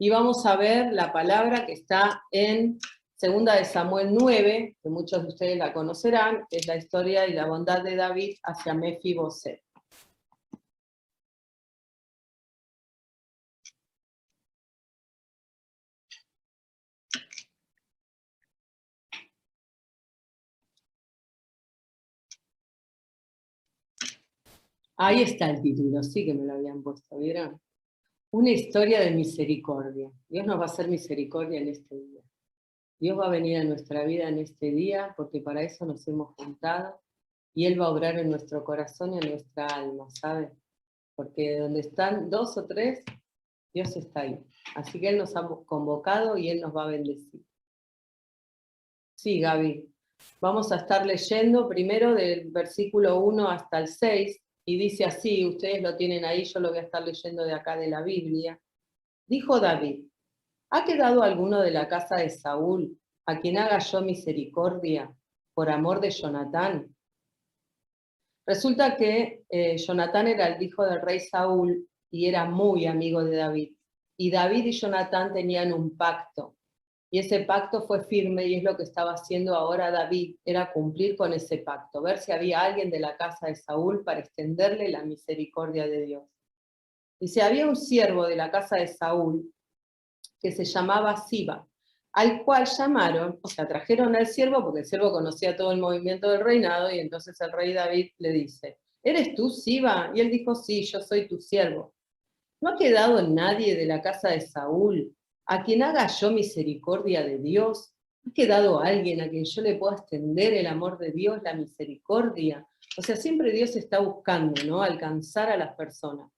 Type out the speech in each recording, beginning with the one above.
y vamos a ver la palabra que está en 2 de Samuel 9, que muchos de ustedes la conocerán, que es la historia y la bondad de David hacia Mefiboset. Ahí está el título, sí que me lo habían puesto, ¿vieron? Una historia de misericordia. Dios nos va a hacer misericordia en este día. Dios va a venir a nuestra vida en este día, porque para eso nos hemos juntado, y Él va a obrar en nuestro corazón y en nuestra alma, ¿sabe? Porque donde están 2 o 3, Dios está ahí. Así que Él nos ha convocado y Él nos va a bendecir. Sí, Gaby. Vamos a estar leyendo primero del versículo 1 hasta el 6, y dice así, ustedes lo tienen ahí, yo lo voy a estar leyendo de acá de la Biblia. Dijo David: ¿ha quedado alguno de la casa de Saúl a quien haga yo misericordia por amor de Jonatán? Resulta que Jonatán era el hijo del rey Saúl y era muy amigo de David. Y David y Jonatán tenían un pacto. Y ese pacto fue firme, y es lo que estaba haciendo ahora David, era cumplir con ese pacto, ver si había alguien de la casa de Saúl para extenderle la misericordia de Dios. Dice, había un siervo de la casa de Saúl que se llamaba Siba, al cual llamaron, o sea, trajeron al siervo, porque el siervo conocía todo el movimiento del reinado, y entonces el rey David le dice, ¿eres tú, Siba? Y él dijo, sí, yo soy tu siervo. ¿No ha quedado nadie de la casa de Saúl a quien haga yo misericordia de Dios? ¿No ha quedado alguien a quien yo le pueda extender el amor de Dios, la misericordia? O sea, siempre Dios está buscando, ¿no? Alcanzar a las personas.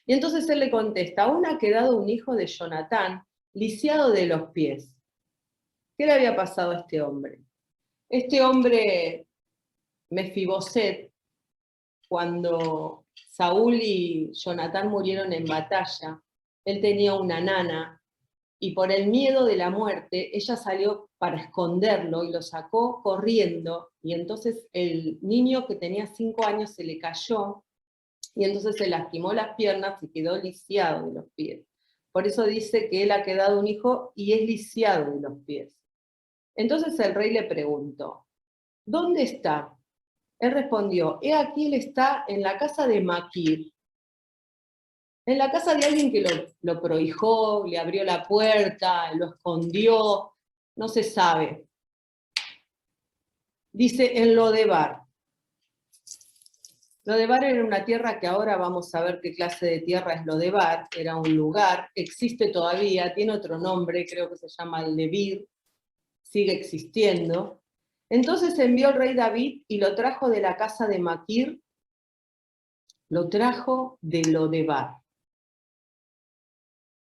Y entonces él le contesta, aún ha quedado un hijo de Jonatán, lisiado de los pies. ¿Qué le había pasado a este hombre? Este hombre, Mefiboset, cuando Saúl y Jonatán murieron en batalla, él tenía una nana, y por el miedo de la muerte, ella salió para esconderlo y lo sacó corriendo, y entonces el niño que tenía 5 años se le cayó, y entonces se lastimó las piernas y quedó lisiado de los pies. Por eso dice que él ha quedado un hijo y es lisiado de los pies. Entonces el rey le preguntó, ¿dónde está? Él respondió, he aquí él está en la casa de Maquir, en la casa de alguien que lo prohijó, le abrió la puerta, lo escondió, no se sabe. Dice, en Lodebar. Lodebar era una tierra que ahora vamos a ver qué clase de tierra es Lodebar, era un lugar, existe todavía, tiene otro nombre, creo que se llama Levir, sigue existiendo. Entonces envió el rey David y lo trajo de la casa de Maquir, lo trajo de Lodebar.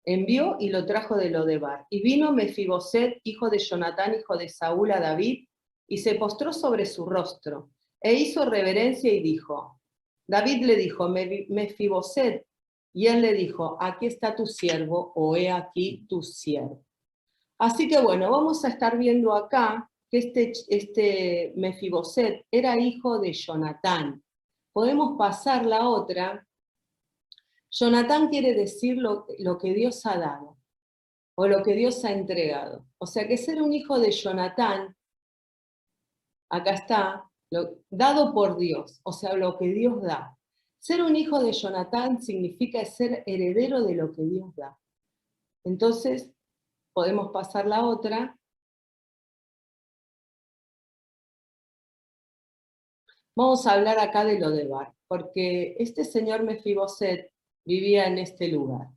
Envió y lo trajo de Lodebar. Y vino Mefiboset, hijo de Jonatán, hijo de Saúl, a David, y se postró sobre su rostro, e hizo reverencia y dijo, David le dijo, Mefiboset, y él le dijo, aquí está tu siervo, o he aquí tu siervo. Así que bueno, vamos a estar viendo acá que este Mefiboset era hijo de Jonatán. Podemos pasar la otra. Jonatán quiere decir lo que Dios ha dado, o lo que Dios ha entregado. O sea que ser un hijo de Jonatán, acá está, dado por Dios, o sea, lo que Dios da. Ser un hijo de Jonatán significa ser heredero de lo que Dios da. Entonces, podemos pasar la otra. Vamos a hablar acá de Lodebar, porque este señor Mefiboset vivía en este lugar.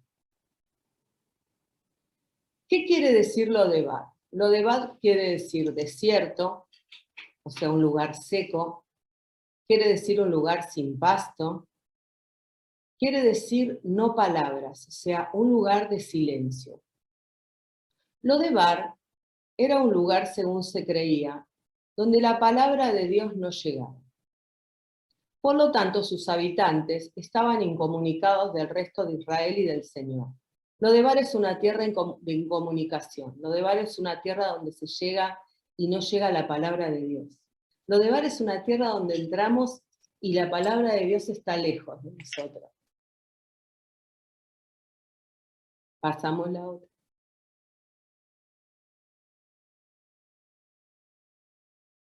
¿Qué quiere decir Lodebar? Lodebar quiere decir desierto, o sea, un lugar seco, quiere decir un lugar sin pasto, quiere decir no palabras, o sea, un lugar de silencio. Lodebar era un lugar, según se creía, donde la palabra de Dios no llegaba. Por lo tanto, sus habitantes estaban incomunicados del resto de Israel y del Señor. Lodebar es una tierra de incomunicación. Lodebar es una tierra donde se llega y no llega la palabra de Dios. Lodebar es una tierra donde entramos y la palabra de Dios está lejos de nosotros. Pasamos la otra.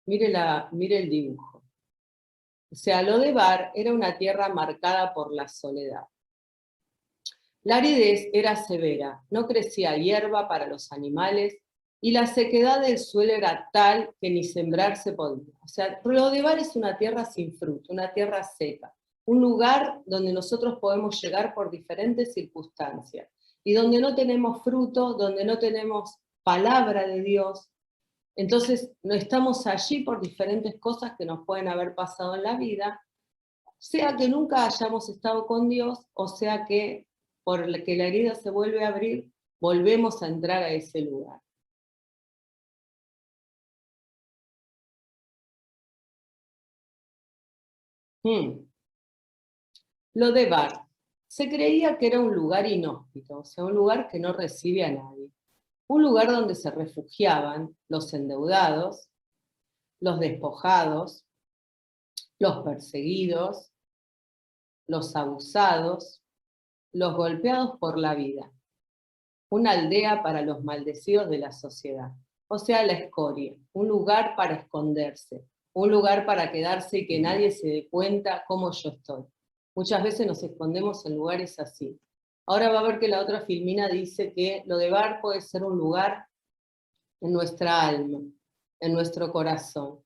Mire el dibujo. O sea, Lodebar era una tierra marcada por la soledad. La aridez era severa, no crecía hierba para los animales, y la sequedad del suelo era tal que ni sembrar se podía. O sea, Lodebar es una tierra sin fruto, una tierra seca, un lugar donde nosotros podemos llegar por diferentes circunstancias, y donde no tenemos fruto, donde no tenemos palabra de Dios. Entonces, no estamos allí por diferentes cosas que nos pueden haber pasado en la vida, sea que nunca hayamos estado con Dios, o sea que por que la herida se vuelve a abrir, volvemos a entrar a ese lugar. Lodebar. Se creía que era un lugar inhóspito, o sea, un lugar que no recibe a nadie. Un lugar donde se refugiaban los endeudados, los despojados, los perseguidos, los abusados, los golpeados por la vida. Una aldea para los maldecidos de la sociedad. O sea, la escoria, un lugar para esconderse, un lugar para quedarse y que nadie se dé cuenta cómo yo estoy. Muchas veces nos escondemos en lugares así. Ahora va a ver que la otra filmina dice que Lodebar puede ser un lugar en nuestra alma, en nuestro corazón.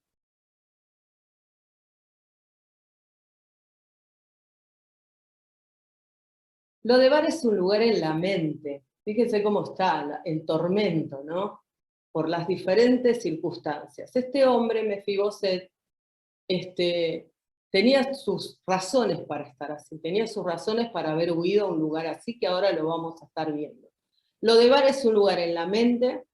Lodebar es un lugar en la mente. Fíjense cómo está el tormento, ¿no? Por las diferentes circunstancias. Este hombre, Mefiboset, tenía sus razones para estar así, tenía sus razones para haber huido a un lugar así, que ahora lo vamos a estar viendo. Lodebar es un lugar en la mente,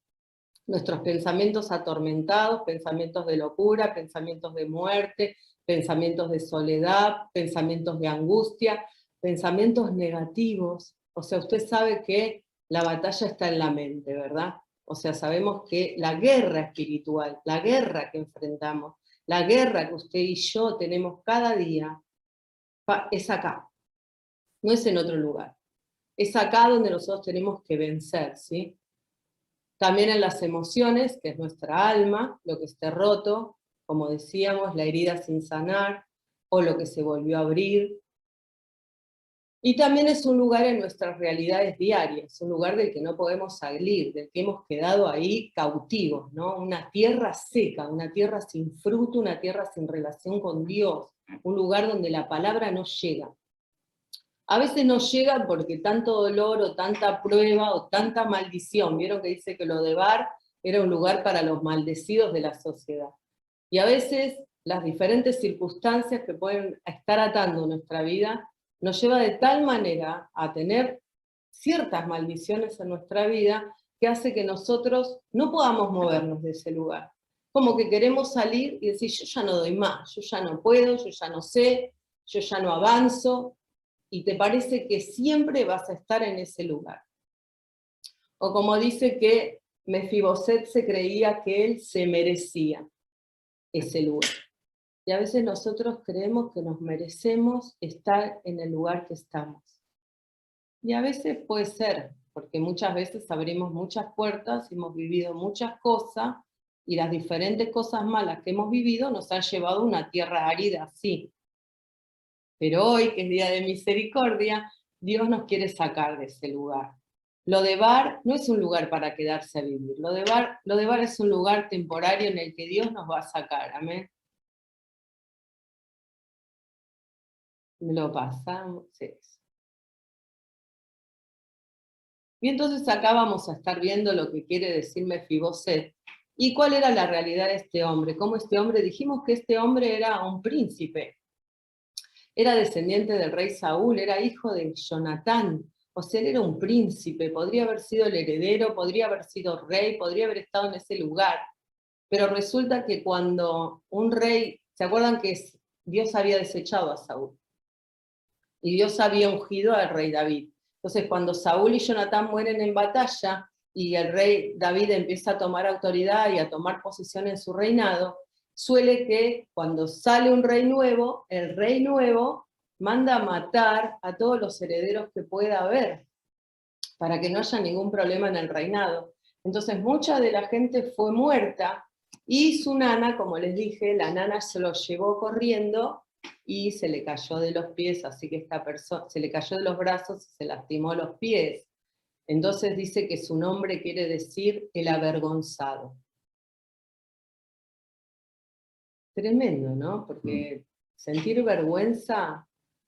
nuestros pensamientos atormentados, pensamientos de locura, pensamientos de muerte, pensamientos de soledad, pensamientos de angustia, pensamientos negativos. O sea, usted sabe que la batalla está en la mente, ¿verdad? O sea, sabemos que la guerra espiritual, la guerra que enfrentamos, la guerra que usted y yo tenemos cada día, es acá, no es en otro lugar. Es acá donde nosotros tenemos que vencer, ¿sí? También en las emociones, que es nuestra alma, lo que esté roto, como decíamos, la herida sin sanar, o lo que se volvió a abrir. Y también es un lugar en nuestras realidades diarias, un lugar del que no podemos salir, del que hemos quedado ahí cautivos, ¿no? Una tierra seca, una tierra sin fruto, una tierra sin relación con Dios, un lugar donde la palabra no llega. A veces no llega porque tanto dolor o tanta prueba o tanta maldición. Vieron que dice que Lodebar era un lugar para los maldecidos de la sociedad. Y a veces las diferentes circunstancias que pueden estar atando nuestra vida nos lleva de tal manera a tener ciertas maldiciones en nuestra vida que hace que nosotros no podamos movernos de ese lugar. Como que queremos salir y decir, yo ya no doy más, yo ya no puedo, yo ya no sé, yo ya no avanzo, y te parece que siempre vas a estar en ese lugar. O como dice que Mefiboset se creía que él se merecía ese lugar. Y a veces nosotros creemos que nos merecemos estar en el lugar que estamos. Y a veces puede ser, porque muchas veces abrimos muchas puertas, hemos vivido muchas cosas, y las diferentes cosas malas que hemos vivido nos han llevado a una tierra árida, sí. Pero hoy, que es día de misericordia, Dios nos quiere sacar de ese lugar. Lodebar no es un lugar para quedarse a vivir. Lodebar es un lugar temporario en el que Dios nos va a sacar. Amén. Lo pasamos. Sí. Y entonces acá vamos a estar viendo lo que quiere decir Mefiboset. ¿Y cuál era la realidad de este hombre? ¿Cómo este hombre? Dijimos que este hombre era un príncipe. Era descendiente del rey Saúl, era hijo de Jonatán. O sea, él era un príncipe, podría haber sido el heredero, podría haber sido rey, podría haber estado en ese lugar. Pero resulta que cuando un rey, ¿se acuerdan que Dios había desechado a Saúl? Y Dios había ungido al rey David. Entonces, cuando Saúl y Jonatán mueren en batalla, y el rey David empieza a tomar autoridad y a tomar posición en su reinado, suele que cuando sale un rey nuevo, el rey nuevo manda a matar a todos los herederos que pueda haber. para que no haya ningún problema en el reinado. Entonces mucha de la gente fue muerta, y su nana, como les dije, la nana se lo llevó corriendo, y se le cayó de los pies, así que esta persona, se le cayó de los brazos, se lastimó los pies. Entonces dice que su nombre quiere decir el avergonzado. Tremendo, ¿no? Porque sentir vergüenza,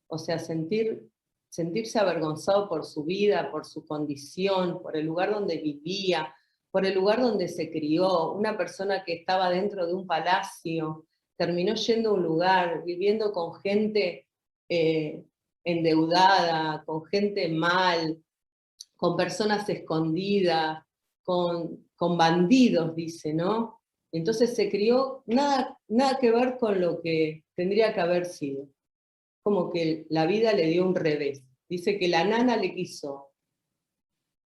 o sea, sentirse avergonzado por su vida, por su condición, por el lugar donde vivía, por el lugar donde se crió, una persona que estaba dentro de un palacio, terminó yendo a un lugar, viviendo con gente endeudada, con gente mal, con personas escondidas, con bandidos, dice, ¿no? Entonces se crió nada que ver con lo que tendría que haber sido. Como que la vida le dio un revés. Dice que la nana le quiso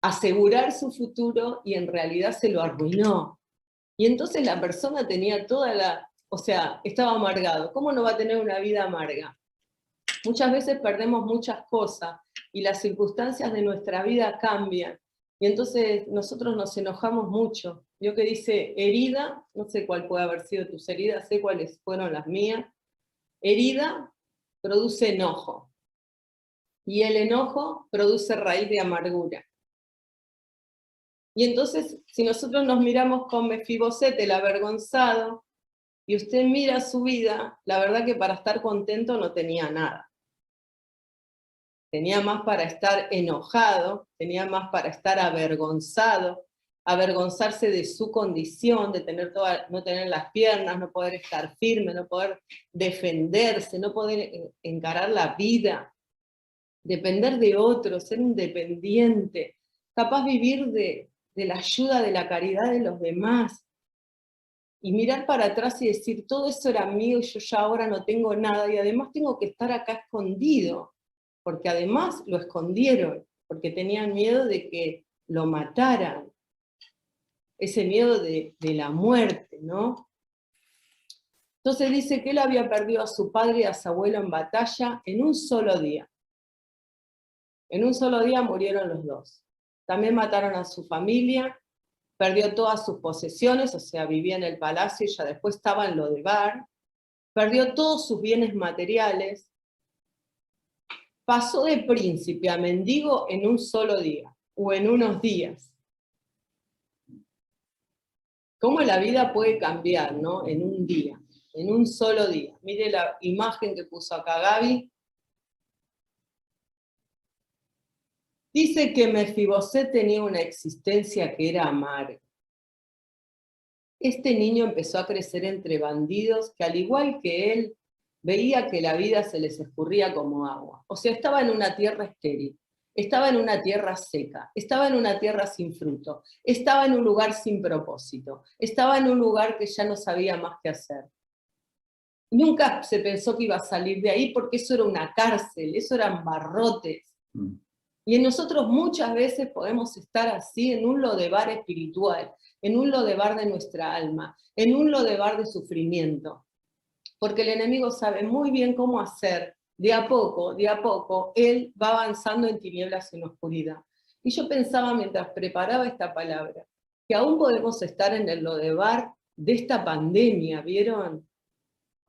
asegurar su futuro y en realidad se lo arruinó. Y entonces la persona tenía o sea, estaba amargado. ¿Cómo no va a tener una vida amarga? Muchas veces perdemos muchas cosas y las circunstancias de nuestra vida cambian. Y entonces nosotros nos enojamos mucho. Yo que dice herida, no sé cuál puede haber sido tus heridas, sé cuáles fueron las mías. Herida produce enojo. Y el enojo produce raíz de amargura. Y entonces, si nosotros nos miramos con Mefibosete, el avergonzado, y usted mira su vida, la verdad que para estar contento no tenía nada. Tenía más para estar enojado, tenía más para estar avergonzado, avergonzarse de su condición, de no tener las piernas, no poder estar firme, no poder defenderse, no poder encarar la vida, depender de otros, ser un dependiente, capaz vivir de la ayuda, de la caridad de los demás, y mirar para atrás y decir, todo eso era mío y yo ya ahora no tengo nada, y además tengo que estar acá escondido, porque además lo escondieron, porque tenían miedo de que lo mataran, ese miedo de la muerte, ¿no? Entonces dice que él había perdido a su padre y a su abuelo en batalla en un solo día. En un solo día murieron los dos. También mataron a su familia, perdió todas sus posesiones, o sea, vivía en el palacio y ya después estaba en Lodebar, perdió todos sus bienes materiales, pasó de príncipe a mendigo en un solo día, o en unos días. ¿Cómo la vida puede cambiar, no? En un día, en un solo día. Mire la imagen que puso acá Gaby. Dice que Mefiboset tenía una existencia que era amarga. Este niño empezó a crecer entre bandidos que, al igual que él, veía que la vida se les escurría como agua. O sea, estaba en una tierra estéril, estaba en una tierra seca, estaba en una tierra sin fruto, estaba en un lugar sin propósito, estaba en un lugar que ya no sabía más qué hacer. Nunca se pensó que iba a salir de ahí porque eso era una cárcel, eso eran barrotes. Y en nosotros muchas veces podemos estar así en un lodebar espiritual, en un lodebar de nuestra alma, en un lodebar de sufrimiento. Porque el enemigo sabe muy bien cómo hacer, de a poco, él va avanzando en tinieblas y en oscuridad. Y yo pensaba mientras preparaba esta palabra, que aún podemos estar en el lodebar de esta pandemia, ¿vieron?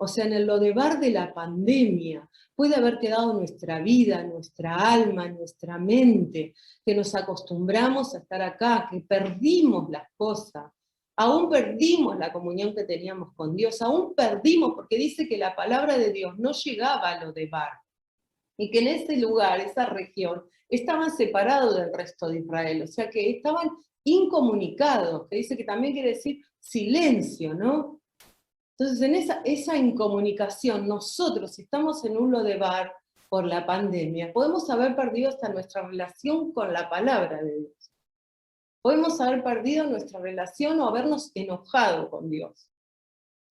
O sea, en el lodebar de la pandemia puede haber quedado nuestra vida, nuestra alma, nuestra mente, que nos acostumbramos a estar acá, que perdimos las cosas, aún perdimos la comunión que teníamos con Dios, aún perdimos, porque dice que la palabra de Dios no llegaba a lodebar, y que en ese lugar, esa región, estaban separados del resto de Israel, o sea que estaban incomunicados, que dice que también quiere decir silencio, ¿no? Entonces, en esa incomunicación, nosotros estamos en un lodebar por la pandemia, podemos haber perdido hasta nuestra relación con la palabra de Dios. Podemos haber perdido nuestra relación o habernos enojado con Dios.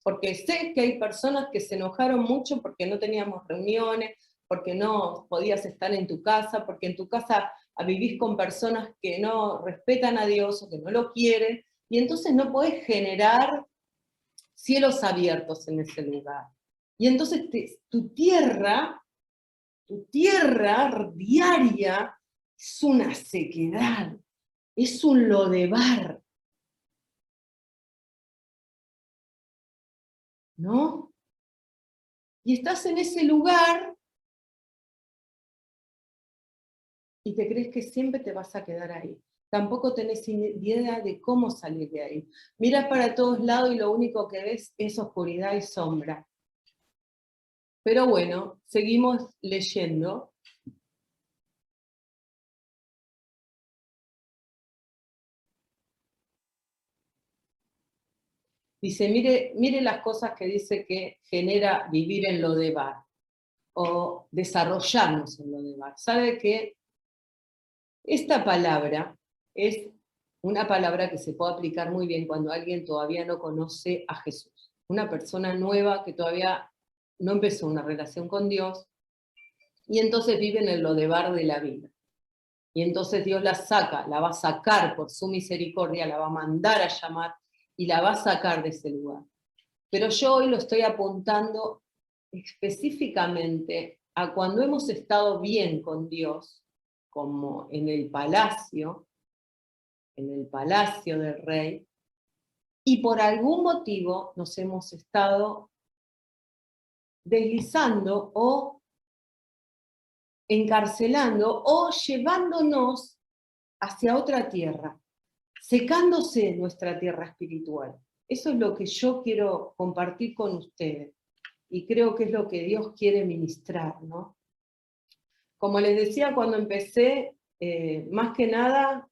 Porque sé que hay personas que se enojaron mucho porque no teníamos reuniones, porque no podías estar en tu casa, porque en tu casa vivís con personas que no respetan a Dios o que no lo quieren, y entonces no podés generar cielos abiertos en ese lugar. Y entonces tu tierra diaria es una sequedad, es un lodebar, ¿no? Y estás en ese lugar y te crees que siempre te vas a quedar ahí. Tampoco tenés idea de cómo salir de ahí. Miras para todos lados y lo único que ves es oscuridad y sombra. Pero bueno, seguimos leyendo. Dice, mire las cosas que dice que genera vivir en Lodebar, o desarrollarnos en Lodebar. Sabe que esta palabra es una palabra que se puede aplicar muy bien cuando alguien todavía no conoce a Jesús. Una persona nueva que todavía no empezó una relación con Dios, y entonces vive en el Lodebar de la vida. Y entonces Dios la saca, la va a sacar por su misericordia, la va a mandar a llamar y la va a sacar de ese lugar. Pero yo hoy lo estoy apuntando específicamente a cuando hemos estado bien con Dios, como en el palacio del rey, y por algún motivo nos hemos estado deslizando o encarcelando o llevándonos hacia otra tierra, secándose nuestra tierra espiritual. Eso es lo que yo quiero compartir con ustedes. Y creo que es lo que Dios quiere ministrar, ¿no? Como les decía cuando empecé, más que nada,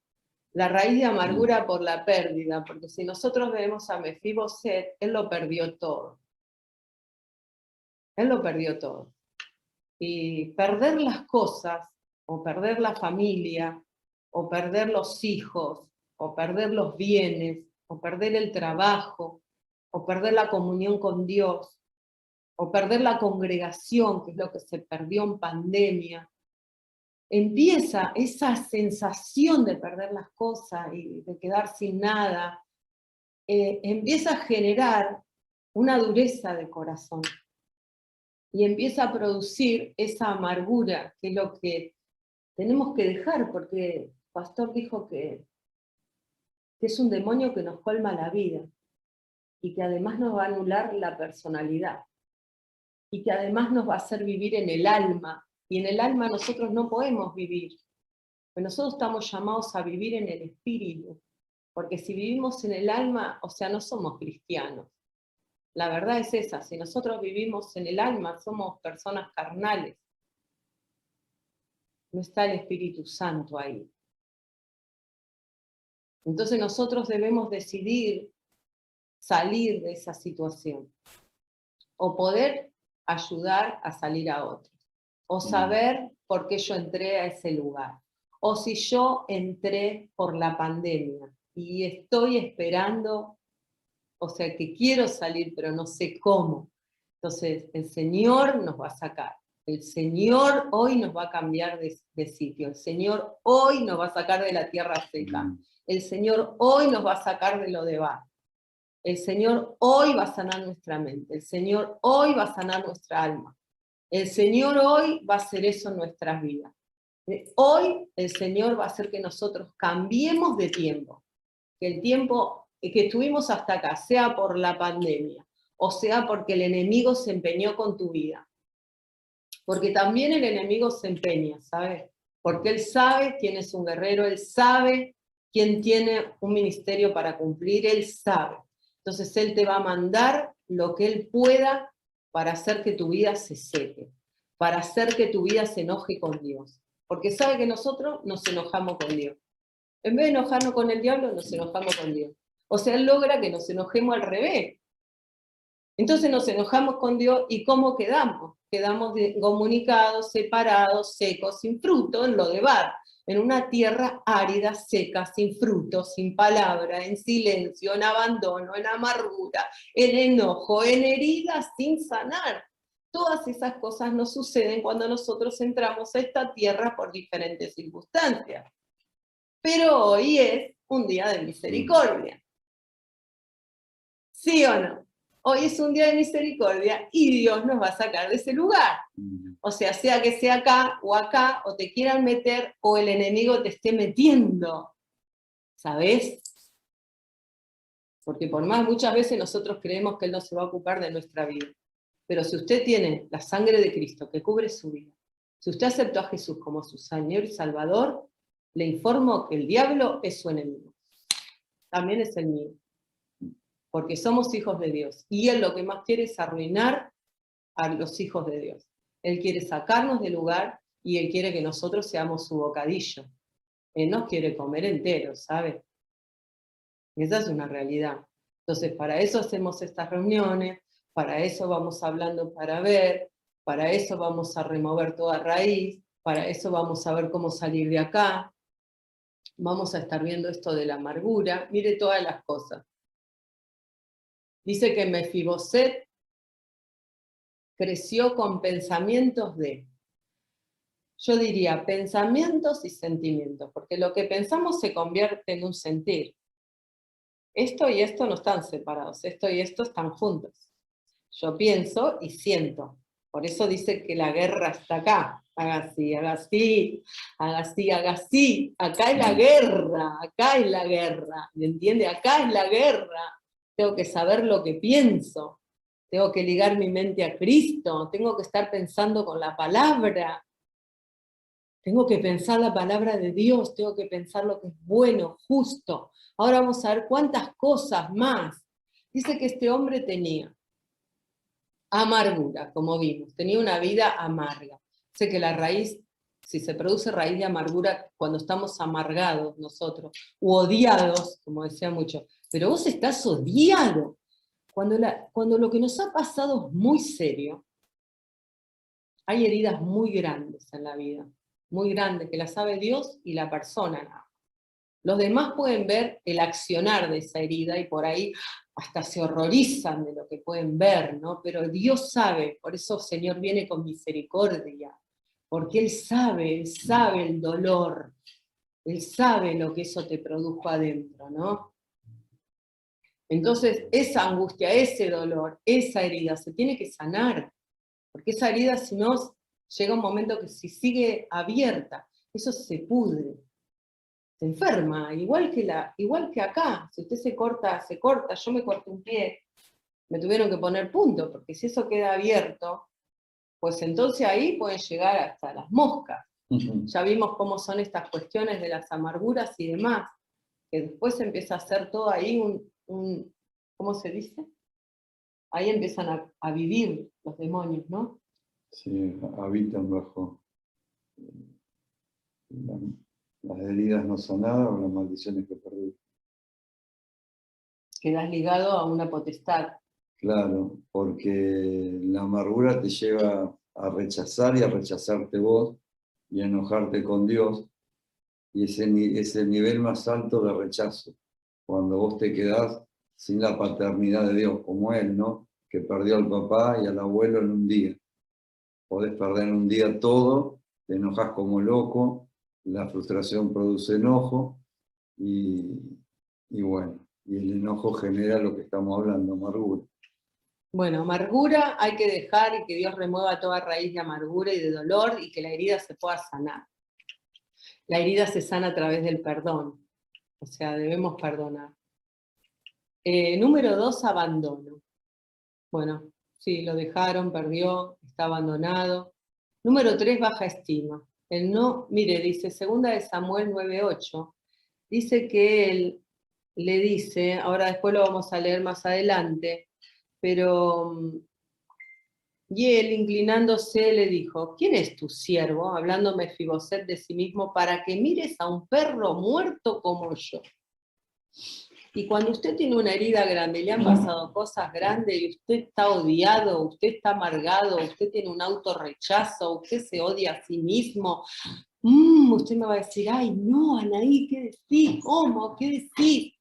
la raíz de amargura por la pérdida, porque si nosotros vemos a Mefiboset, él lo perdió todo. Él lo perdió todo. Y perder las cosas, o perder la familia, o perder los hijos, o perder los bienes, o perder el trabajo, o perder la comunión con Dios, o perder la congregación, que es lo que se perdió en pandemia, empieza esa sensación de perder las cosas y de quedar sin nada, empieza a generar una dureza de corazón y empieza a producir esa amargura, que es lo que tenemos que dejar, porque el pastor dijo que es un demonio que nos colma la vida y que además nos va a anular la personalidad y que además nos va a hacer vivir en el alma, y en el alma nosotros no podemos vivir, pero nosotros estamos llamados a vivir en el espíritu, porque si vivimos en el alma, o sea, no somos cristianos. La verdad es esa, si nosotros vivimos en el alma, somos personas carnales. No está el Espíritu Santo ahí. Entonces nosotros debemos decidir salir de esa situación, o poder ayudar a salir a otros, o saber por qué yo entré a ese lugar, o si yo entré por la pandemia y estoy esperando, o sea que quiero salir pero no sé cómo. Entonces el Señor nos va a sacar, el Señor hoy nos va a cambiar de sitio, el Señor hoy nos va a sacar de la tierra seca, el Señor hoy nos va a sacar de lo de abajo. El Señor hoy va a sanar nuestra mente, el Señor hoy va a sanar nuestra alma, el Señor hoy va a hacer eso en nuestras vidas. Hoy el Señor va a hacer que nosotros cambiemos de tiempo, que el tiempo que estuvimos hasta acá, sea por la pandemia, o sea porque el enemigo se empeñó con tu vida, porque también el enemigo se empeña, ¿sabes? Porque él sabe quién es un guerrero, él sabe quién tiene un ministerio para cumplir, él sabe. Entonces él te va a mandar lo que él pueda para hacer que tu vida se seque, para hacer que tu vida se enoje con Dios. Porque sabe que nosotros nos enojamos con Dios. En vez de enojarnos con el diablo, nos enojamos con Dios. O sea, él logra que nos enojemos al revés. Entonces nos enojamos con Dios y ¿cómo quedamos? Quedamos comunicados, separados, secos, sin fruto, en Lodebar, en una tierra árida, seca, sin fruto, sin palabra, en silencio, en abandono, en amargura, en enojo, en heridas sin sanar. Todas esas cosas nos suceden cuando nosotros entramos a esta tierra por diferentes circunstancias. Pero hoy es un día de misericordia. ¿Sí o no? hoy es un día de misericordia y Dios nos va a sacar de ese lugar. O sea que sea acá, o te quieran meter, o el enemigo te esté metiendo. ¿Sabés? Porque por más muchas veces nosotros creemos que Él no se va a ocupar de nuestra vida. Pero si usted tiene la sangre de Cristo que cubre su vida, si usted aceptó a Jesús como su Señor y Salvador, le informo que el diablo es su enemigo. También es el mío. Porque somos hijos de Dios. Y Él lo que más quiere es arruinar a los hijos de Dios. Él quiere sacarnos del lugar y Él quiere que nosotros seamos su bocadillo. Él nos quiere comer enteros, ¿sabe? Esa es una realidad. Entonces, para eso hacemos estas reuniones, para eso vamos hablando para ver, para eso vamos a remover toda raíz, para eso vamos a ver cómo salir de acá, vamos a estar viendo esto de la amargura, mire todas las cosas. Dice que Mefiboset creció con pensamientos de, yo diría, pensamientos y sentimientos, porque lo que pensamos se convierte en un sentir. Esto y esto no están separados, esto y esto están juntos. Yo pienso y siento. Por eso dice que la guerra está acá. Haga así, haga así, haga así, haga así. Acá es la guerra, acá es la guerra. ¿Me entiende? Acá es la guerra. Tengo que saber lo que pienso. Tengo que ligar mi mente a Cristo. Tengo que estar pensando con la palabra. Tengo que pensar la palabra de Dios. Tengo que pensar lo que es bueno, justo. Ahora vamos a ver cuántas cosas más. Dice que este hombre tenía amargura, como vimos, tenía una vida amarga. Sé que la raíz, si se produce raíz de amargura, cuando estamos amargados nosotros, u odiados, como decía mucho, pero vos estás odiado. Cuando lo que nos ha pasado es muy serio, hay heridas muy grandes en la vida, muy grandes, que las sabe Dios y la persona nada. Los demás pueden ver el accionar de esa herida y por ahí hasta se horrorizan de lo que pueden ver, ¿no? Pero Dios sabe, por eso Señor viene con misericordia, porque Él sabe el dolor, Él sabe lo que eso te produjo adentro, ¿no? Entonces, esa angustia, ese dolor, esa herida, se tiene que sanar, porque esa herida, si no, llega un momento que si sigue abierta, eso se pudre. Se enferma, igual que acá, si usted se corta, yo me corté un pie, me tuvieron que poner punto, porque si eso queda abierto, pues entonces ahí pueden llegar hasta las moscas. Ya vimos cómo son estas cuestiones de las amarguras y demás, que después empieza a hacer todo ahí ¿cómo se dice? Ahí empiezan a vivir los demonios, ¿no? Sí, habitan bajo las heridas no sanadas o las maldiciones que perdí. Quedas ligado a una potestad. Claro, porque la amargura te lleva a rechazar y a rechazarte vos y a enojarte con Dios, y ese es el nivel más alto de rechazo, cuando vos te quedás sin la paternidad de Dios, como él, ¿no? Que perdió al papá y al abuelo en un día. Podés perder en un día todo, te enojas como loco, la frustración produce enojo, y bueno, y el enojo genera lo que estamos hablando, amargura. Bueno, amargura hay que dejar y que Dios remueva toda raíz de amargura y de dolor y que la herida se pueda sanar. La herida se sana a través del perdón, o sea, debemos perdonar. Número 2, abandono. Bueno, sí, lo dejaron, perdió, está abandonado. Número 3, baja estima. El no, mire, dice, segunda de Samuel 9:8, dice que él le dice, ahora después lo vamos a leer más adelante, pero y él, inclinándose, le dijo, ¿quién es tu siervo? Hablando Mefiboset de sí mismo, para que mires a un perro muerto como yo. Y cuando usted tiene una herida grande, le han pasado cosas grandes y usted está odiado, usted está amargado, usted tiene un autorrechazo, usted se odia a sí mismo, usted me va a decir, ay, no, Anaí, ¿qué decís? ¿Cómo? ¿Qué decís?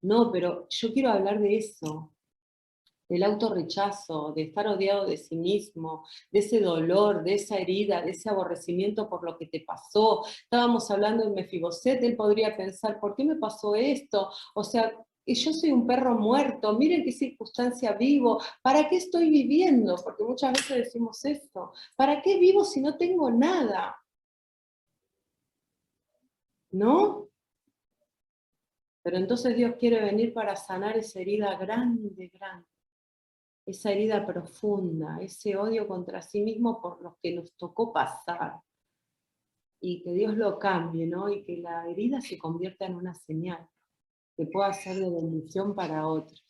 No, pero yo quiero hablar de eso, del autorrechazo, de estar odiado de sí mismo, de ese dolor, de esa herida, de ese aborrecimiento por lo que te pasó. Estábamos hablando de Mefiboset, él podría pensar, ¿por qué me pasó esto? O sea, que yo soy un perro muerto, miren qué circunstancia vivo, ¿para qué estoy viviendo? Porque muchas veces decimos esto, ¿para qué vivo si no tengo nada? ¿No? Pero entonces Dios quiere venir para sanar esa herida grande, grande, esa herida profunda, ese odio contra sí mismo por los que nos tocó pasar. Y que Dios lo cambie, ¿no? Y que la herida se convierta en una señal que pueda ser de bendición para otros.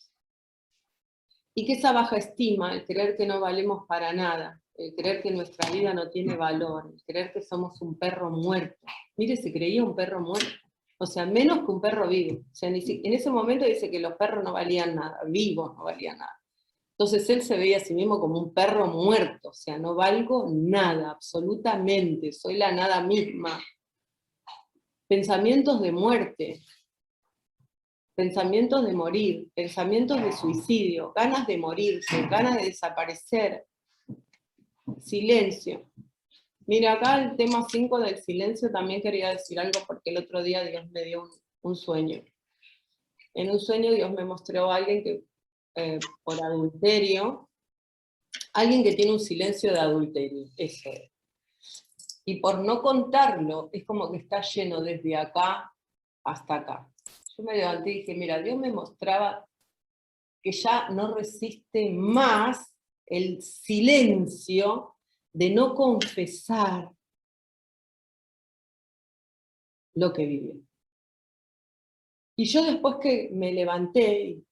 Y que esa baja estima, el creer que no valemos para nada, el creer que nuestra vida no tiene valor, el creer que somos un perro muerto. Mire, se creía un perro muerto. O sea, menos que un perro vivo. O sea, en ese momento dice que los perros no valían nada, vivos no valían nada. Entonces él se veía a sí mismo como un perro muerto, o sea, no valgo nada, absolutamente, soy la nada misma. Pensamientos de muerte, pensamientos de morir, pensamientos de suicidio, ganas de morirse, ganas de desaparecer, silencio. Mira, acá el tema 5 del silencio también quería decir algo porque el otro día Dios me dio un sueño. En un sueño Dios me mostró a alguien que por adulterio, alguien que tiene un silencio de adulterio, eso es. Y por no contarlo, es como que está lleno desde acá hasta acá. Yo me levanté y dije, mira, Dios me mostraba que ya no resiste más el silencio de no confesar lo que vivió. Y yo después que me levanté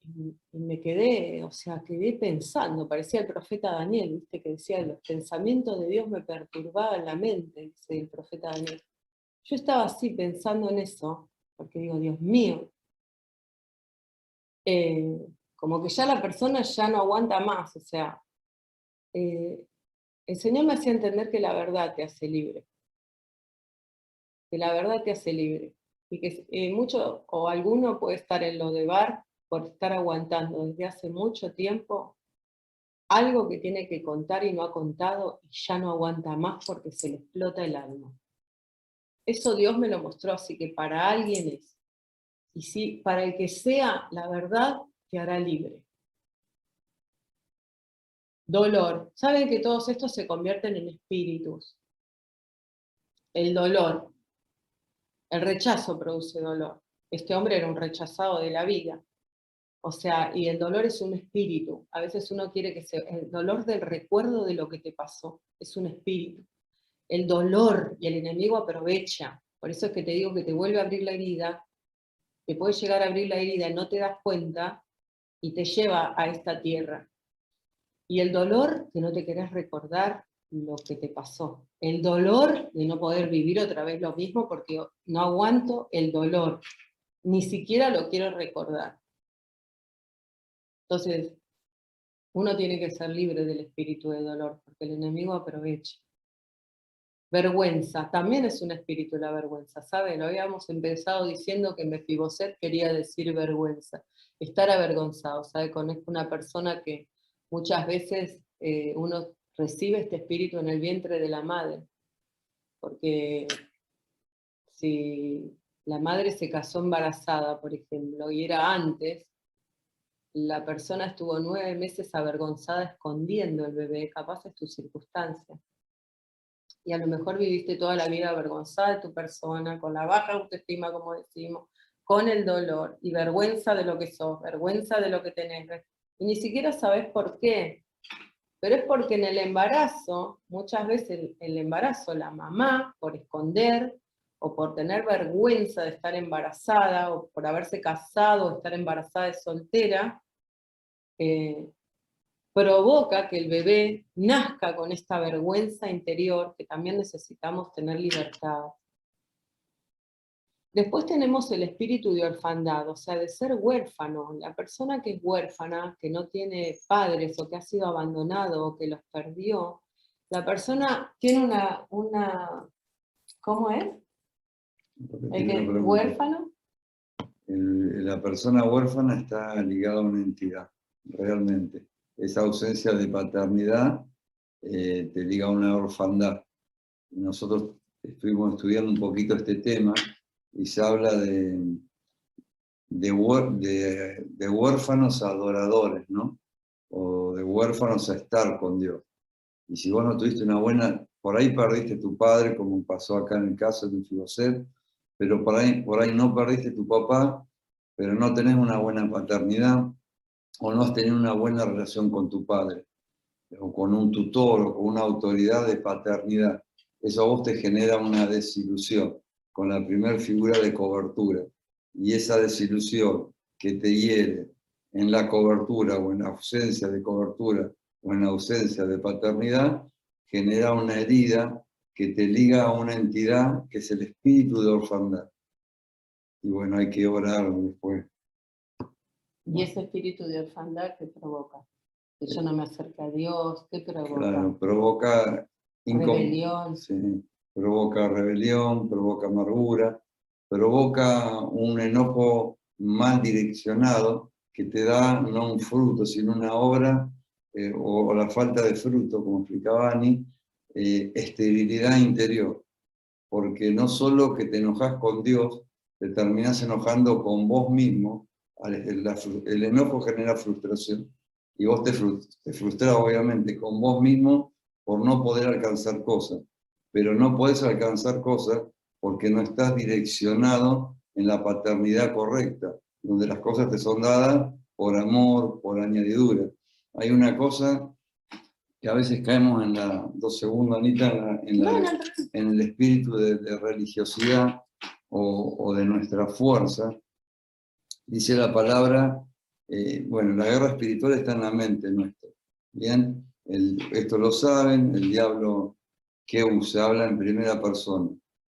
y me quedé, o sea, quedé pensando, parecía el profeta Daniel, ¿viste? Que decía, los pensamientos de Dios me perturbaban la mente, dice el profeta Daniel. Yo estaba así pensando en eso, porque digo, Dios mío, como que ya la persona ya no aguanta más, o sea, el Señor me hacía entender que la verdad te hace libre, que la verdad te hace libre, y que mucho o alguno puede estar en lo de bar por estar aguantando desde hace mucho tiempo algo que tiene que contar y no ha contado y ya no aguanta más porque se le explota el alma. Eso Dios me lo mostró, así que para alguien es. Y sí, para el que sea, la verdad te hará libre. Dolor. Saben que todos estos se convierten en espíritus. El dolor. El rechazo produce dolor. Este hombre era un rechazado de la vida. O sea, y el dolor es un espíritu. A veces uno quiere que sea el dolor del recuerdo de lo que te pasó. Es un espíritu. El dolor y el enemigo aprovecha. Por eso es que te digo que te vuelve a abrir la herida, te puede llegar a abrir la herida y no te das cuenta, y te lleva a esta tierra. Y el dolor de no te querés recordar lo que te pasó. El dolor de no poder vivir otra vez lo mismo porque no aguanto el dolor. Ni siquiera lo quiero recordar. Entonces, uno tiene que ser libre del espíritu de dolor porque el enemigo aprovecha. Vergüenza, también es un espíritu la vergüenza, ¿sabe? Lo habíamos empezado diciendo que Mefiboset quería decir vergüenza, estar avergonzado, ¿sabe? Conozco una persona que muchas veces uno recibe este espíritu en el vientre de la madre, porque si la madre se casó embarazada, por ejemplo, y era antes, la persona estuvo 9 meses avergonzada escondiendo el bebé, capaz es tu circunstancia. Y a lo mejor viviste toda la vida avergonzada de tu persona, con la baja autoestima, como decimos, con el dolor y vergüenza de lo que sos, vergüenza de lo que tenés, y ni siquiera sabés por qué. Pero es porque en el embarazo, muchas veces el embarazo, la mamá, por esconder, o por tener vergüenza de estar embarazada, o por haberse casado, o estar embarazada de soltera, provoca que el bebé nazca con esta vergüenza interior, que también necesitamos tener libertad. Después tenemos el espíritu de orfandad, o sea, de ser huérfano. La persona que es huérfana, que no tiene padres, o que ha sido abandonado, o que los perdió, la persona tiene una ¿cómo es? ¿El que es huérfano? La persona huérfana está ligada a una entidad, realmente. Esa ausencia de paternidad te liga a una orfandad. Nosotros estuvimos estudiando un poquito este tema y se habla de de huérfanos a adoradores, ¿no? O de huérfanos a estar con Dios. Y si vos no tuviste una buena, por ahí perdiste tu padre, como pasó acá en el caso de Mefiboset, pero por ahí no perdiste tu papá, pero no tenés una buena paternidad, o no has tenido una buena relación con tu padre, o con un tutor, o con una autoridad de paternidad. Eso a vos te genera una desilusión con la primera figura de cobertura. Y esa desilusión que te hiere en la cobertura o en la ausencia de cobertura o en la ausencia de paternidad, genera una herida que te liga a una entidad que es el espíritu de orfandad. Y bueno, hay que orar después. ¿Y ese espíritu de orfandad qué provoca? Que yo no me acerque a Dios, ¿qué provoca? Claro, provoca rebelión. Sí, provoca rebelión, provoca amargura, provoca un enojo mal direccionado que te da no un fruto, sino una obra, o la falta de fruto, como explicaba Ani, esterilidad interior. Porque no solo que te enojas con Dios, te terminás enojando con vos mismo. El enojo genera frustración. Y vos te frustras obviamente con vos mismo por no poder alcanzar cosas. Pero no podés alcanzar cosas porque no estás direccionado en la paternidad correcta, donde las cosas te son dadas por amor, por añadidura. Hay una cosa que a veces caemos en la, 2 segundos, Anita, en el espíritu de religiosidad o de nuestra fuerza. Dice la palabra, bueno, la guerra espiritual está en la mente nuestra. Bien, esto lo saben, el diablo que usa, habla en primera persona.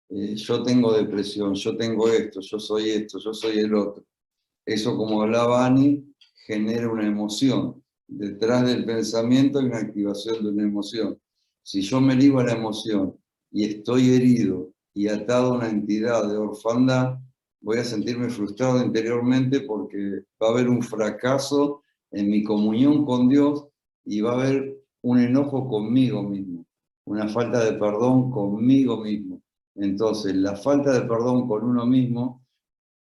Yo tengo depresión, yo tengo esto, yo soy el otro. Eso, como hablaba Ani, genera una emoción. Detrás del pensamiento hay una activación de una emoción. Si yo me ligo a la emoción y estoy herido y atado a una entidad de orfandad, voy a sentirme frustrado interiormente porque va a haber un fracaso en mi comunión con Dios y va a haber un enojo conmigo mismo, una falta de perdón conmigo mismo. Entonces, la falta de perdón con uno mismo,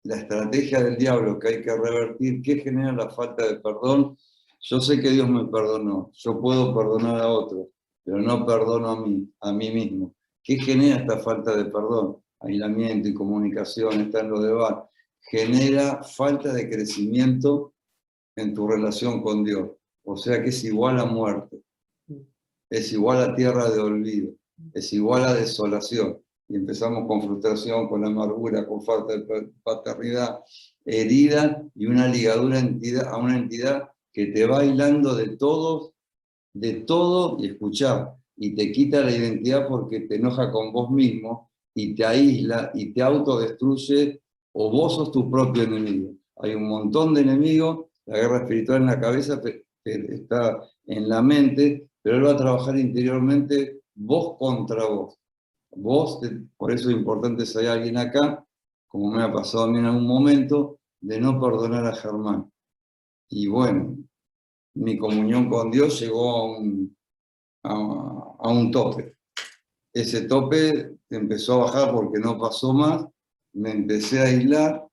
la estrategia del diablo que hay que revertir. ¿Qué genera la falta de perdón? Yo sé que Dios me perdonó, yo puedo perdonar a otros, pero no perdono a mí mismo. ¿Qué genera esta falta de perdón? Aislamiento, incomunicación, está en lo de bar. Genera falta de crecimiento en tu relación con Dios. O sea que es igual a muerte, es igual a tierra de olvido, es igual a desolación. Y empezamos con frustración, con amargura, con falta de paternidad, herida y una ligadura a una entidad que te va aislando de todo, y escuchar, y te quita la identidad porque te enoja con vos mismo y te aísla y te autodestruye, o vos sos tu propio enemigo. Hay un montón de enemigos, la guerra espiritual en la cabeza está en la mente, pero él va a trabajar interiormente vos contra vos. Por eso es importante si hay alguien acá, como me ha pasado a mí en algún momento, de no perdonar a Germán. Y bueno, mi comunión con Dios llegó a un tope. Ese tope empezó a bajar porque no pasó más, me empecé a aislar,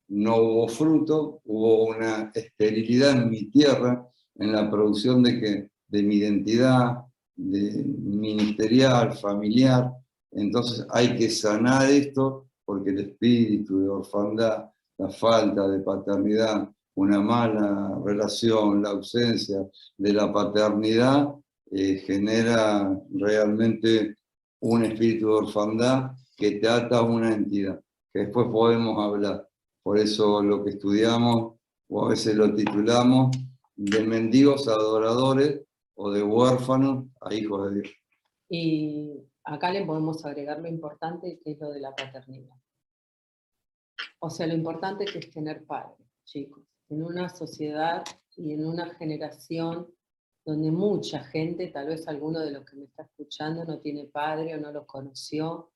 no hubo fruto, hubo una esterilidad en mi tierra, en la producción de mi identidad, de ministerial, familiar. Entonces hay que sanar esto porque el espíritu de orfandad, la falta de paternidad, una mala relación, la ausencia de la paternidad, genera realmente un espíritu de orfandad que te ata a una entidad, que después podemos hablar. Por eso lo que estudiamos, o a veces lo titulamos, de mendigos a adoradores o de huérfanos a hijos de Dios. Y acá le podemos agregar lo importante, que es lo de la paternidad. O sea, lo importante que es tener padres, chicos. En una sociedad y en una generación donde mucha gente, tal vez alguno de los que me está escuchando, no tiene padre o no los conoció,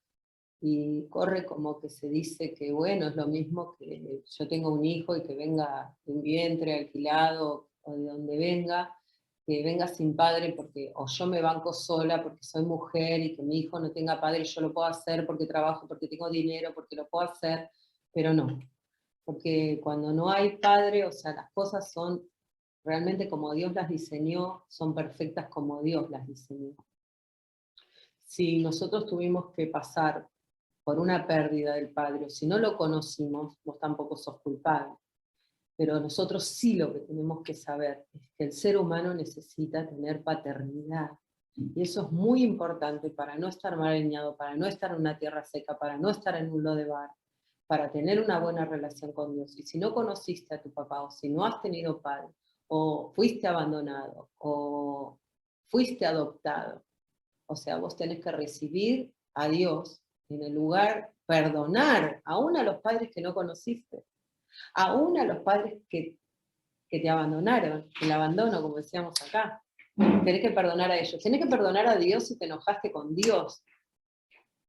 y corre como que se dice que, bueno, es lo mismo que yo tengo un hijo y que venga de un vientre alquilado o de donde venga, que venga sin padre porque o yo me banco sola porque soy mujer y que mi hijo no tenga padre, yo lo puedo hacer porque trabajo, porque tengo dinero, porque lo puedo hacer, pero no. porque cuando no hay padre, o sea, las cosas son realmente como Dios las diseñó, son perfectas como Dios las diseñó. Si nosotros tuvimos que pasar por una pérdida del padre, o si no lo conocimos, vos tampoco sos culpable. Pero nosotros sí lo que tenemos que saber es que el ser humano necesita tener paternidad. Y eso es muy importante para no estar mal alineado, para no estar en una tierra seca, para no estar en un lodebar, para tener una buena relación con Dios. Y si no conociste a tu papá, o si no has tenido padre, o fuiste abandonado, o fuiste adoptado, o sea, vos tenés que recibir a Dios en el lugar, perdonar aún a los padres que no conociste, aún a los padres que te abandonaron, el abandono, como decíamos acá. Tenés que perdonar a ellos. Tenés que perdonar a Dios si te enojaste con Dios,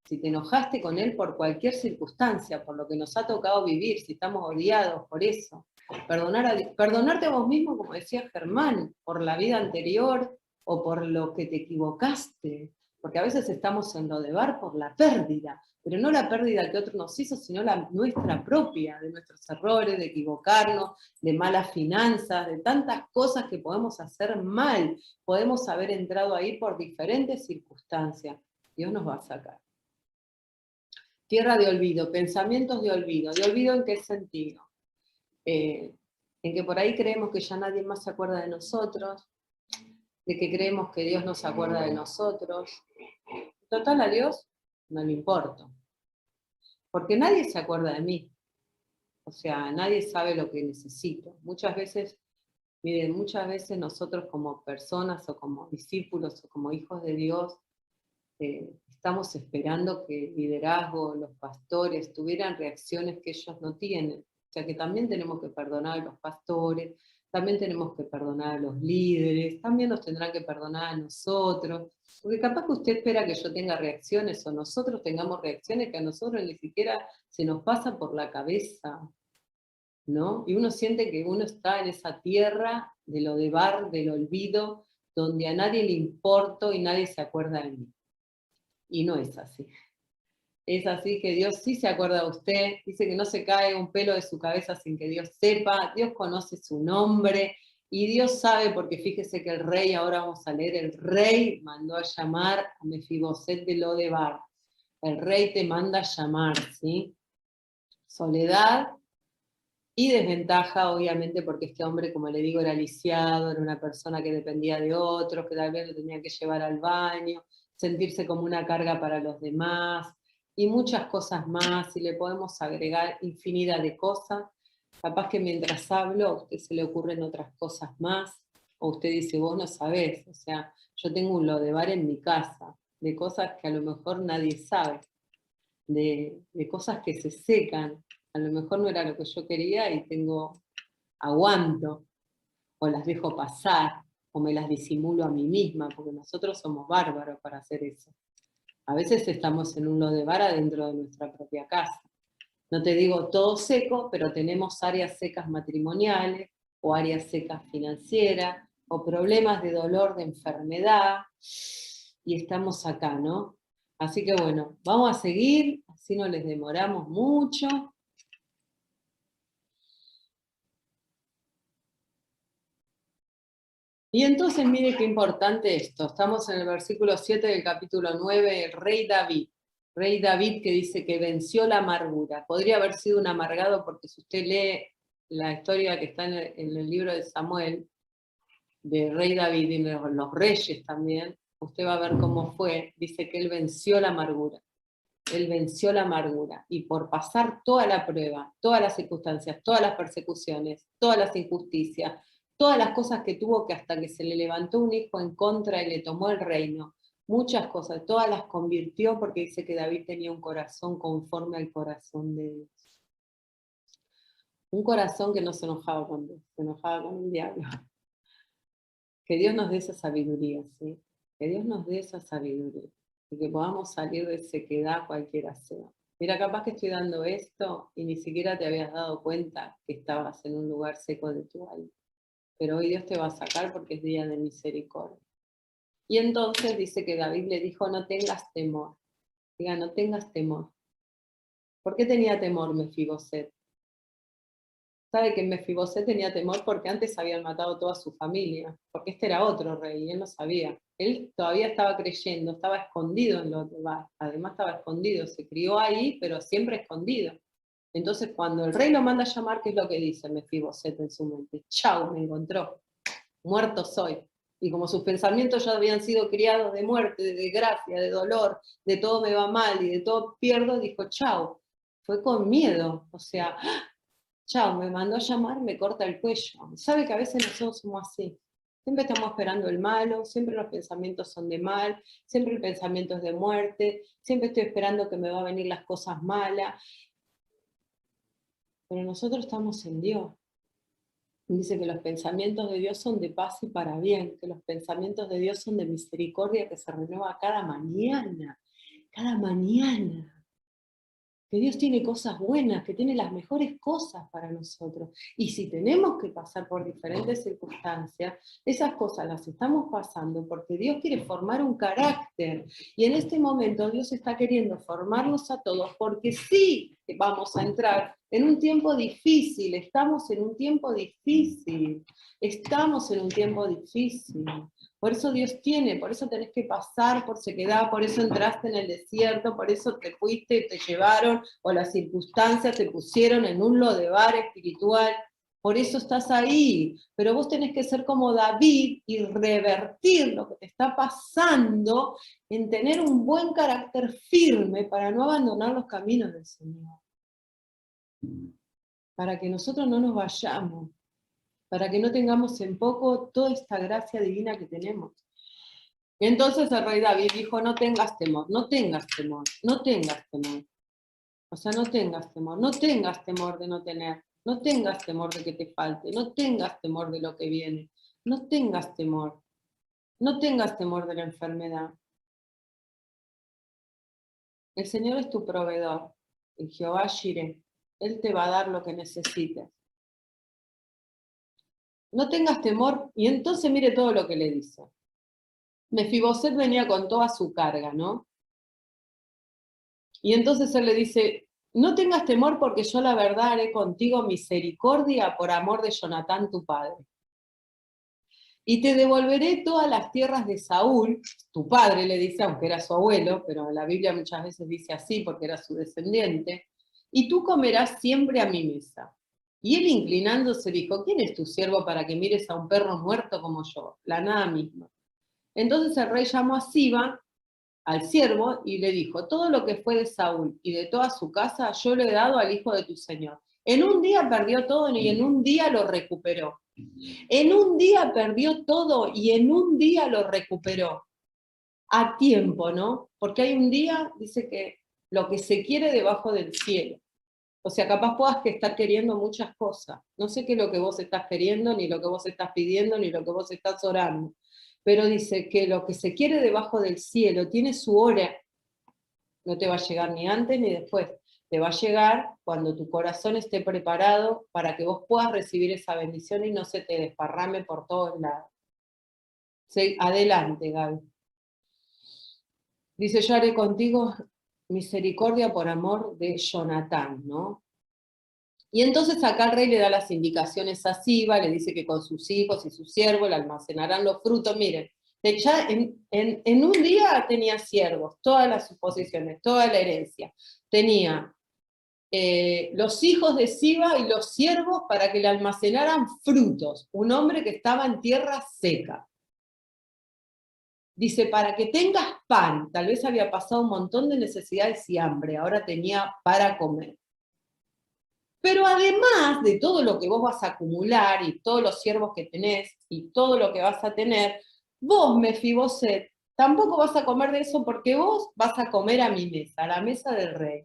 si te enojaste con Él por cualquier circunstancia, por lo que nos ha tocado vivir, si estamos odiados por eso. Perdonarte a vos mismo, como decía Germán, por la vida anterior o por lo que te equivocaste. Porque a veces estamos en lo de bar por la pérdida, pero no la pérdida que otro nos hizo, sino la nuestra propia, de nuestros errores, de equivocarnos, de malas finanzas, de tantas cosas que podemos hacer mal. Podemos haber entrado ahí por diferentes circunstancias. Dios nos va a sacar. Tierra de olvido, pensamientos de olvido. ¿De olvido en qué sentido? En que por ahí creemos que ya nadie más se acuerda de nosotros, de que creemos que Dios no se acuerda de nosotros. Total, a Dios no le importa, porque nadie se acuerda de mí. O sea, nadie sabe lo que necesito. Muchas veces, miren, muchas veces nosotros como personas o como discípulos o como hijos de Dios, estamos esperando que el liderazgo, los pastores, tuvieran reacciones que ellos no tienen. O sea que también tenemos que perdonar a los pastores, también tenemos que perdonar a los líderes, también nos tendrán que perdonar a nosotros, porque capaz que usted espera que yo tenga reacciones o nosotros tengamos reacciones que a nosotros ni siquiera se nos pasa por la cabeza, ¿no? Y uno siente que uno está en esa tierra de lo de bar, del olvido, donde a nadie le importo y nadie se acuerda de mí. Y no es así. Es así que Dios sí se acuerda de usted, dice que no se cae un pelo de su cabeza sin que Dios sepa, Dios conoce su nombre, y Dios sabe, porque fíjese que el rey, ahora vamos a leer, el rey mandó a llamar a Mefiboset de Lodebar. El rey te manda a llamar, ¿sí? Soledad y desventaja, obviamente, porque este hombre, como le digo, era lisiado, era una persona que dependía de otros, que tal vez lo tenía que llevar al baño, sentirse como una carga para los demás, y muchas cosas más, y le podemos agregar infinidad de cosas. Capaz que mientras hablo, a usted se le ocurren otras cosas más, o usted dice, vos no sabés, o sea, yo tengo un lodebar en mi casa, de cosas que a lo mejor nadie sabe, de cosas que se secan, a lo mejor no era lo que yo quería y aguanto, o las dejo pasar, o me las disimulo a mí misma, porque nosotros somos bárbaros para hacer eso. A veces estamos en un lodebar dentro de nuestra propia casa. No te digo todo seco, pero tenemos áreas secas matrimoniales, o áreas secas financieras, o problemas de dolor, de enfermedad, y estamos acá, ¿no? Así que bueno, vamos a seguir, así no les demoramos mucho. Y entonces mire qué importante esto. Estamos en el versículo 7 del capítulo 9, el rey David. Rey David que dice que venció la amargura. Podría haber sido un amargado porque si usted lee la historia que está en el libro de Samuel, de rey David y los reyes también, usted va a ver cómo fue. Dice que él venció la amargura. Él venció la amargura. Y por pasar toda la prueba, todas las circunstancias, todas las persecuciones, todas las injusticias, todas las cosas que tuvo que hasta que se le levantó un hijo en contra y le tomó el reino, muchas cosas, todas las convirtió porque dice que David tenía un corazón conforme al corazón de Dios. Un corazón que no se enojaba con Dios, se enojaba con el diablo. Que Dios nos dé esa sabiduría, ¿sí? Que Dios nos dé esa sabiduría. Y que podamos salir de sequedad cualquiera sea. Mira, capaz que estoy dando esto y ni siquiera te habías dado cuenta que estabas en un lugar seco de tu alma. Pero hoy Dios te va a sacar porque es día de misericordia. Y entonces dice que David le dijo, no tengas temor. Diga, no tengas temor. ¿Por qué tenía temor Mefiboset? sabe que Mefiboset tenía temor porque antes habían matado toda su familia, porque este era otro rey, y él no sabía. Él todavía estaba creyendo, estaba escondido en Lodebar, además estaba escondido, se crió ahí, pero siempre escondido. Entonces cuando el rey lo manda a llamar, ¿qué es lo que dice Mefiboset en su mente? Chau, me encontró, muerto soy. Y como sus pensamientos ya habían sido criados de muerte, de desgracia, de dolor, de todo me va mal y de todo pierdo, dijo chau. Fue con miedo, o sea, chao, me mandó a llamar, me corta el cuello. Sabe que a veces nosotros somos así. Siempre estamos esperando el malo, siempre los pensamientos son de mal, siempre el pensamiento es de muerte, siempre estoy esperando que me van a venir las cosas malas. Pero nosotros estamos en Dios. Dice que los pensamientos de Dios son de paz y para bien, que los pensamientos de Dios son de misericordia que se renueva cada mañana, cada mañana. Que Dios tiene cosas buenas, que tiene las mejores cosas para nosotros. Y si tenemos que pasar por diferentes circunstancias, esas cosas las estamos pasando porque Dios quiere formar un carácter. Y en este momento Dios está queriendo formarnos a todos porque sí vamos a entrar en un tiempo difícil, estamos en un tiempo difícil, estamos en un tiempo difícil. Por eso Dios tiene, por eso tenés que pasar por sequedad, por eso entraste en el desierto, por eso te fuiste y te llevaron, o las circunstancias te pusieron en un lodebar espiritual, por eso estás ahí. Pero vos tenés que ser como David y revertir lo que te está pasando en tener un buen carácter firme para no abandonar los caminos del Señor. Para que nosotros no nos vayamos, para que no tengamos en poco toda esta gracia divina que tenemos. Entonces el rey David dijo, no tengas temor, no tengas temor, no tengas temor. O sea, no tengas temor de no tener, no tengas temor de que te falte, no tengas temor de lo que viene, no tengas temor de la enfermedad. El Señor es tu proveedor, el Jehová Jireh, Él te va a dar lo que necesites. No tengas temor, y entonces mire todo lo que le dice. Mefiboset venía con toda su carga, ¿no? Y entonces él le dice, no tengas temor porque yo la verdad haré contigo misericordia por amor de Jonatán tu padre. Y te devolveré todas las tierras de Saúl, tu padre le dice, aunque era su abuelo, pero la Biblia muchas veces dice así porque era su descendiente, y tú comerás siempre a mi mesa. Y él inclinándose dijo, ¿quién es tu siervo para que mires a un perro muerto como yo? La nada misma. Entonces el rey llamó a Siba, al siervo, y le dijo, todo lo que fue de Saúl y de toda su casa, yo le he dado al hijo de tu señor. En un día perdió todo y en un día lo recuperó. En un día perdió todo y en un día lo recuperó. A tiempo, ¿no? Porque hay un día, dice que lo que se quiere debajo del cielo. O sea, capaz puedas que estar queriendo muchas cosas. No sé qué es lo que vos estás queriendo, ni lo que vos estás pidiendo, ni lo que vos estás orando. Pero dice que lo que se quiere debajo del cielo tiene su hora. No te va a llegar ni antes ni después. Te va a llegar cuando tu corazón esté preparado para que vos puedas recibir esa bendición y no se te desparrame por todos lados. Sí, adelante, Gaby. Dice, yo haré contigo misericordia por amor de Jonatán, ¿no? Y entonces acá el rey le da las indicaciones a Siba, le dice que con sus hijos y su siervo le almacenarán los frutos. Miren, ya en un día tenía siervos, todas las suposiciones, toda la herencia. Tenía los hijos de Siba y los siervos para que le almacenaran frutos. Un hombre que estaba en tierra seca. Dice, para que tengas pan, tal vez había pasado un montón de necesidades y hambre, ahora tenía para comer. Pero además de todo lo que vos vas a acumular y todos los siervos que tenés y todo lo que vas a tener, vos, Mefiboset, tampoco vas a comer de eso porque vos vas a comer a mi mesa, a la mesa del rey,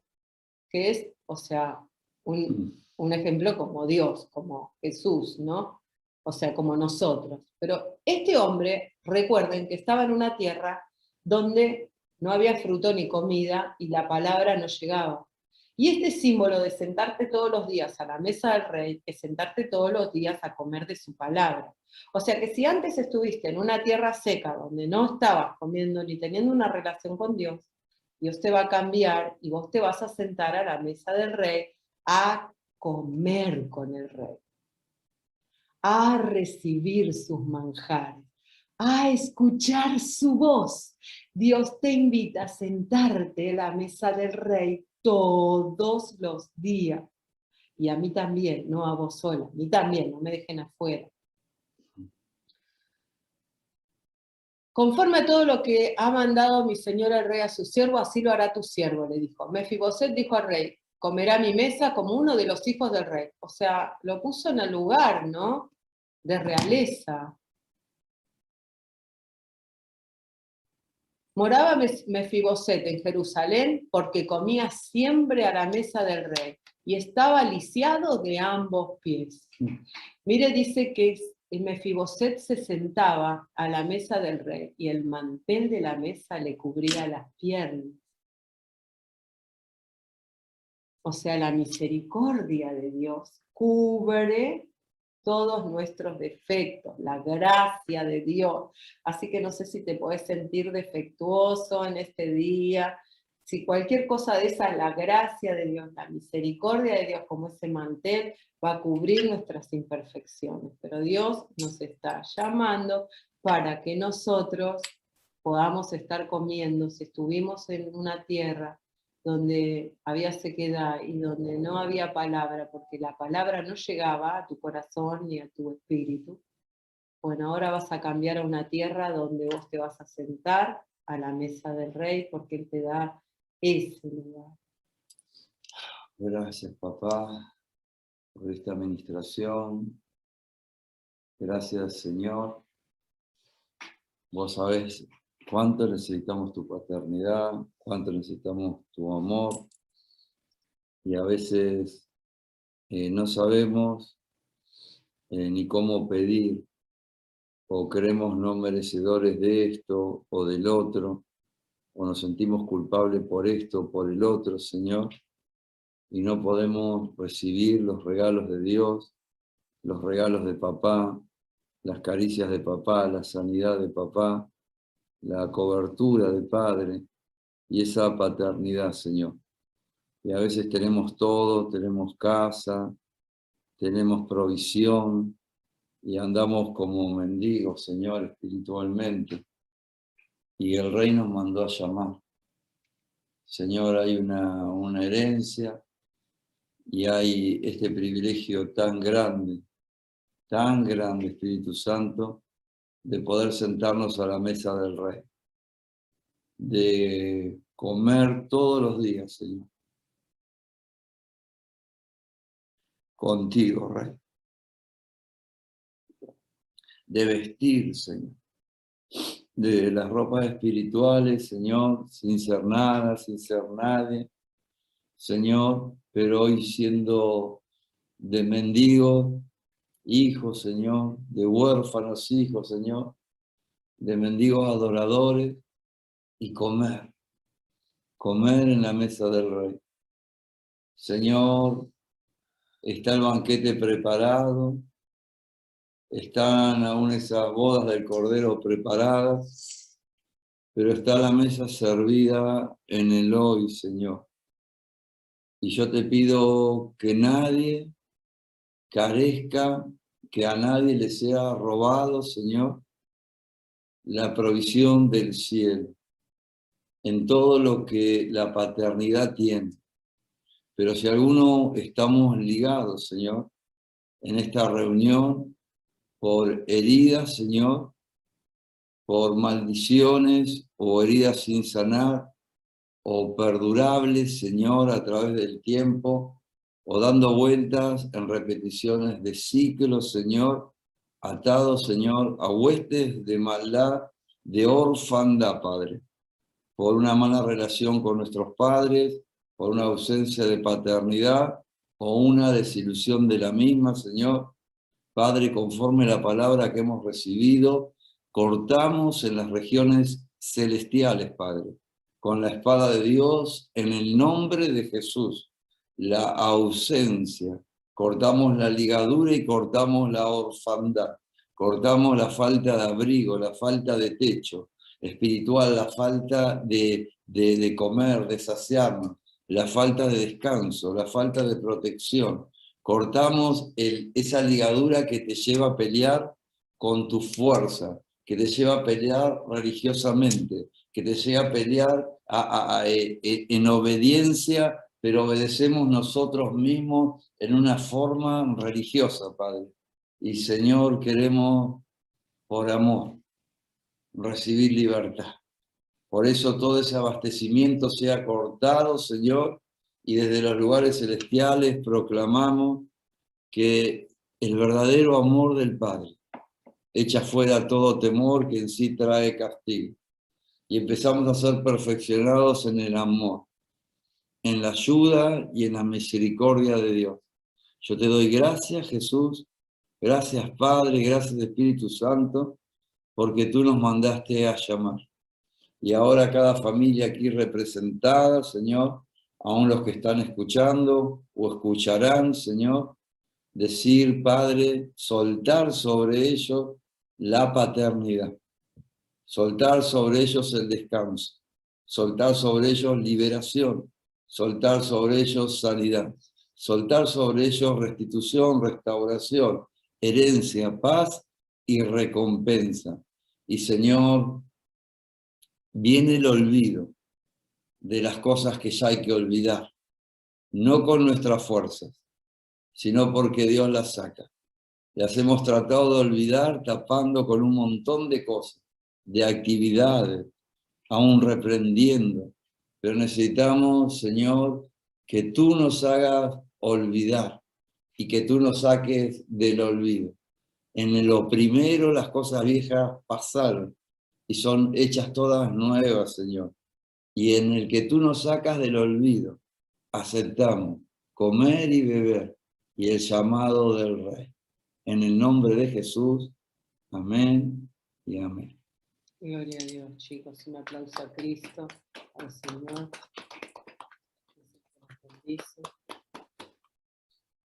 que es, o sea, un ejemplo como Dios, como Jesús, ¿no? O sea, como nosotros. Pero este hombre, recuerden que estaba en una tierra donde no había fruto ni comida y la palabra no llegaba. Y este símbolo de sentarte todos los días a la mesa del rey es sentarte todos los días a comer de su palabra. O sea que si antes estuviste en una tierra seca donde no estabas comiendo ni teniendo una relación con Dios, Dios te va a cambiar y vos te vas a sentar a la mesa del rey a comer con el rey, a recibir sus manjares, a escuchar su voz. Dios te invita a sentarte a la mesa del rey todos los días. Y a mí también, no a vos sola, a mí también, no me dejen afuera. Conforme a todo lo que ha mandado mi señor el rey a su siervo, así lo hará tu siervo, le dijo. Mefiboset dijo al rey, comerá mi mesa como uno de los hijos del rey. O sea, lo puso en el lugar, ¿no? De realeza. Moraba Mefiboset en Jerusalén porque comía siempre a la mesa del rey y estaba lisiado de ambos pies. Mire, dice que Mefiboset se sentaba a la mesa del rey y el mantel de la mesa le cubría las piernas. O sea, la misericordia de Dios cubre todos nuestros defectos, la gracia de Dios. Así que no sé si te podés sentir defectuoso en este día, si cualquier cosa de esa, la gracia de Dios, la misericordia de Dios como ese mantel va a cubrir nuestras imperfecciones. Pero Dios nos está llamando para que nosotros podamos estar comiendo, si estuvimos en una tierra donde había sequedad y donde no había palabra, porque la palabra no llegaba a tu corazón ni a tu espíritu. Bueno, ahora vas a cambiar a una tierra donde vos te vas a sentar a la mesa del rey, porque Él te da ese lugar. Gracias, papá, por esta administración. Gracias, Señor. Vos sabés cuánto necesitamos tu paternidad, cuánto necesitamos tu amor. Y a veces no sabemos ni cómo pedir, o creemos no merecedores de esto o del otro, o nos sentimos culpables por esto o por el otro, Señor, y no podemos recibir los regalos de Dios, los regalos de papá, las caricias de papá, la sanidad de papá, la cobertura de padre y esa paternidad, Señor. Y a veces tenemos todo, tenemos casa, tenemos provisión y andamos como mendigos, Señor, espiritualmente. Y el Rey nos mandó a llamar. Señor, hay una herencia y hay este privilegio tan grande, Espíritu Santo, de poder sentarnos a la mesa del Rey, de comer todos los días, Señor, contigo, Rey, de vestir, Señor, de las ropas espirituales, Señor, sin ser nada, sin ser nadie, Señor, pero hoy siendo de mendigos, hijos, Señor, de huérfanos, hijos, Señor, de mendigos adoradores, y comer en la mesa del Rey. Señor, está el banquete preparado, están aún esas bodas del Cordero preparadas, pero está la mesa servida en el hoy, Señor. Y yo te pido que nadie carezca, que a nadie le sea robado, Señor, la provisión del cielo, en todo lo que la paternidad tiene. Pero si alguno estamos ligados, Señor, en esta reunión, por heridas, Señor, por maldiciones o heridas sin sanar, o perdurables, Señor, a través del tiempo, o dando vueltas en repeticiones de ciclos, Señor, atados, Señor, a huestes de maldad, de orfandad, Padre, por una mala relación con nuestros padres, por una ausencia de paternidad, o una desilusión de la misma, Señor. Padre, conforme la palabra que hemos recibido, cortamos en las regiones celestiales, Padre, con la espada de Dios, en el nombre de Jesús, la ausencia. Cortamos la ligadura y cortamos la orfandad. Cortamos la falta de abrigo, la falta de techo espiritual, la falta de comer, de saciarnos, la falta de descanso, la falta de protección. Cortamos esa ligadura que te lleva a pelear con tu fuerza, que te lleva a pelear religiosamente, que te lleva a pelear en obediencia, pero obedecemos nosotros mismos en una forma religiosa, Padre. Y Señor, queremos, por amor, recibir libertad. Por eso todo ese abastecimiento sea cortado, Señor, y desde los lugares celestiales proclamamos que el verdadero amor del Padre echa fuera todo temor que en sí trae castigo. Y empezamos a ser perfeccionados en el amor, en la ayuda y en la misericordia de Dios. Yo te doy gracias, Jesús, gracias, Padre, gracias, Espíritu Santo, porque tú nos mandaste a llamar. Y ahora cada familia aquí representada, Señor, aún los que están escuchando o escucharán, Señor, decir, Padre, soltar sobre ellos la paternidad, soltar sobre ellos el descanso, soltar sobre ellos liberación, soltar sobre ellos sanidad, soltar sobre ellos restitución, restauración, herencia, paz y recompensa. Y Señor, viene el olvido de las cosas que ya hay que olvidar, no con nuestras fuerzas, sino porque Dios las saca. Las hemos tratado de olvidar tapando con un montón de cosas, de actividades, aún reprendiendo. Pero necesitamos, Señor, que tú nos hagas olvidar y que tú nos saques del olvido. En lo primero las cosas viejas pasaron y son hechas todas nuevas, Señor. Y en el que tú nos sacas del olvido, aceptamos comer y beber y el llamado del Rey. En el nombre de Jesús, amén y amén. Gloria a Dios, chicos. Un aplauso a Cristo, al Señor. Que se bendice.